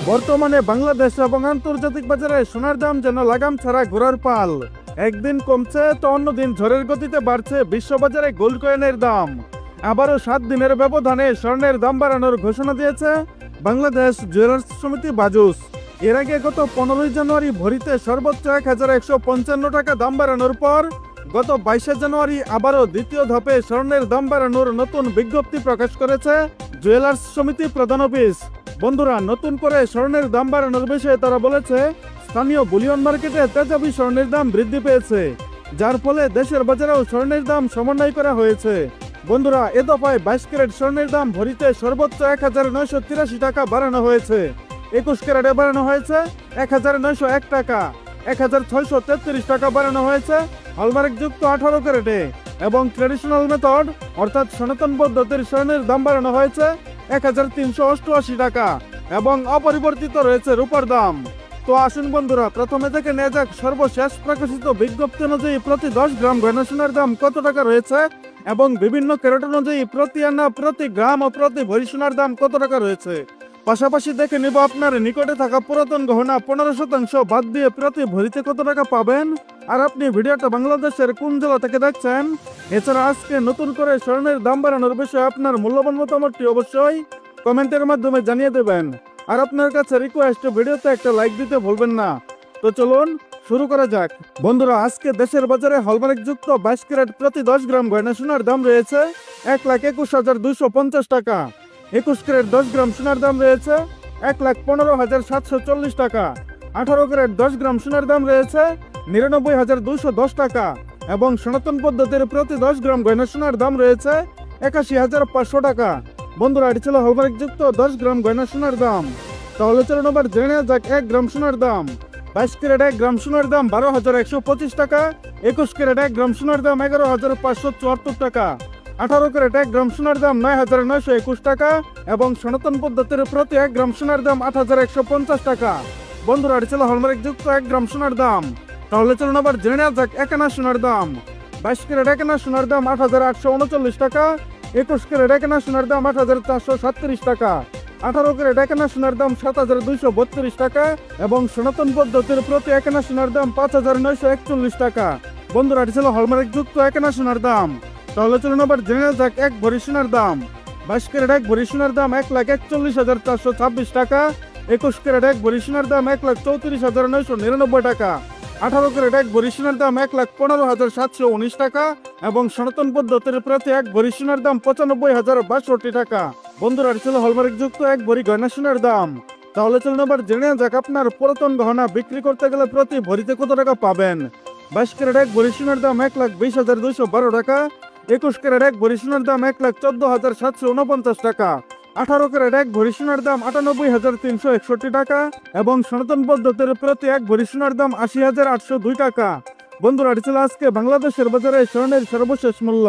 বর্তমানে বাংলাদেশ এবং আন্তর্জাতিক বাজারে সোনার দাম যেন লাগাম ছাড়া ঘোরার পাল। একদিন কমছে তো অন্যদিন ঝড়ের গতিতে বাড়ছে বিশ্ববাজারে গোল্ড কয়েনের দাম। আবারও 7 দিনের ব্যবধানে স্বর্ণের দাম বাড়ানোর ঘোষণা দিয়েছে বাংলাদেশ জুয়েলার্স সমিতি বাজুস। এর আগে গত 15 জানুয়ারি ভরিতে সর্বোচ্চ 1155 টাকা দাম বাড়ানোর পর গত 22 জানুয়ারি আবারও দ্বিতীয় ধাপে স্বর্ণের দাম বাড়ানোর নতুন বিজ্ঞপ্তি প্রকাশ করেছে জুয়েলার্স সমিতি প্রধান অফিস। বন্ধুরা, নতুন করে স্বর্ণের দাম বাড়ানোর বিষয়ে তারা বলেছে, স্থানীয় বুলিয়ন মার্কেটে তেজাবি স্বর্ণের দাম বৃদ্ধি পেয়েছে, যার ফলে দেশের বাজারেও স্বর্ণের দাম সমন্বয় করা হয়েছে। বন্ধুরা, এ দফায় 22 ক্যারেট স্বর্ণের দাম ভরিতে সর্বোচ্চ 1983 টাকা বাড়ানো হয়েছে। 21 ক্যারেটে বাড়ানো হয়েছে 1901 টাকা, 1633 টাকা বাড়ানো হয়েছে হলমার্কযুক্ত 18 ক্যারেটে, এবং ট্রেডিশনাল মেথড অর্থাৎ সনাতন পদ্ধতির স্বর্ণের দাম বাড়ানো হয়েছে 1388 টাকা, এবং অপরিবর্তিত রয়েছে রূপার দাম। তো আসুন বন্ধুরা, প্রথমে থেকে নেওয়া যাক সর্বশেষ প্রকাশিত বিজ্ঞপ্তি অনুযায়ী প্রতি 10 গ্রাম গয়না সোনার দাম কত টাকা রয়েছে, এবং বিভিন্ন ক্যারেট অনুযায়ী প্রতি আনা, প্রতি গ্রাম ও প্রতি ভরি সোনার দাম কত টাকা রয়েছে। পাশাপাশি দেখে নিব আপনার নিকটে থাকা পুরাতন গহনা 15% বাদ দিয়ে প্রতি ভরিতে কত টাকা পাবেন, আর আপনি ভিডিওটা বাংলাদেশের কোন জেলা থেকে দেখছেন। এছাড়া আজকে নতুন করে স্বর্ণের দাম বাড়ানোর বিষয়ে আপনার মূল্যবান মতামতটি অবশ্যই কমেন্টের মাধ্যমে জানিয়ে দেবেন। আর আপনার কাছে রিকোয়েস্ট, ভিডিওতে একটা লাইক দিতে ভুলবেন না। তো চলুন শুরু করা যাক। বন্ধুরা, আজকে দেশের বাজারে হলমার্কযুক্ত 22 ক্যারেট প্রতি 10 গ্রাম গয়না সোনার দাম রয়েছে 1,21,250 টাকা। 21 ক্যারেট 10 গ্রাম সোনার দাম রয়েছে 1,15,740 টাকা। 18 ক্যারেট 10 গ্রাম সোনার দাম রয়েছে 99,210 টাকা, এবং সনাতন পদ্ধতির প্রতি 10 গ্রাম গয়না সোনার দাম রয়েছে 81,500 টাকা। বন্ধুরা, এটি ছিল হলমার্কযুক্ত 10 গ্রাম গয়না সোনার দাম। তাহলে চলুন আবার জেনে নেওয়া যাক 1 গ্রাম সোনার দাম। 22 ক্যারেট 1 গ্রাম সোনার দাম 12,125 টাকা। 21 ক্যারেট 1 গ্রাম সোনার দাম 11,574 টাকা। 18 ক্যারেট 1 গ্রাম সোনার দাম 9,921 টাকা, এবং সনাতন পদ্ধতির প্রতি 1 গ্রাম সোনার দাম 8,150 টাকা। বন্ধুরা, এটি ছিল হলমার্কযুক্ত 1 গ্রাম সোনার দাম। তাহলে চলুন আবার জেনে নেওয়া যাক 1 আনা সোনার দাম। 22 ক্যারেট 1 আনা সোনার দাম 8,839 টাকা। 21 ক্যারেট 1 আনা সোনার দাম 8,437 টাকা। 18 ক্যারেট 1 আনা সোনার দাম 7,232 টাকা, এবং সনাতন পদ্ধতির প্রতি 1 আনা সোনার দাম 5,941 টাকা। বন্ধুরা, এটি ছিল হলমার্কযুক্ত 1 আনা সোনার দাম। তাহলে চলুন আবার জেনে নেওয়া যাক 1 ভরি সোনার দাম। 22 ক্যারেট 1 ভরি সোনার দাম 1,41,426 টাকা। 21 ক্যারেট 1 ভরি সোনার দাম 1,34,999 টাকা। 18 ক্যারেট 1 ভরি সোনার দাম 1,15,719 টাকা, এবং সনাতন পদ্ধতির প্রতি 1 ভরি সোনার দাম 95,062 টাকা। বন্ধুরা, ছিল হলমার্কযুক্ত 1 ভরি গয়না সোনার দাম। তাহলে চলুন আবার জেনে নেওয়া যাক আপনার পুরাতন গহনা বিক্রি করতে গেলে প্রতি ভরিতে কত টাকা পাবেন। 22 ক্যারেট 1 ভরি সোনার দাম 1,20,212 টাকা। 21 ক্যারেট 1 ভরি সোনার দাম 1,14,749 টাকা। 18 ক্যারেট 1 ভরি সোনার দাম 98,361 টাকা, এবং সনাতন পদ্ধতির প্রতি 1 ভরি সোনার দাম 80,802 টাকা। বন্ধুরা, এটি ছিল আজকে বাংলাদেশের বাজারে স্বর্ণের সর্বশেষ মূল্য।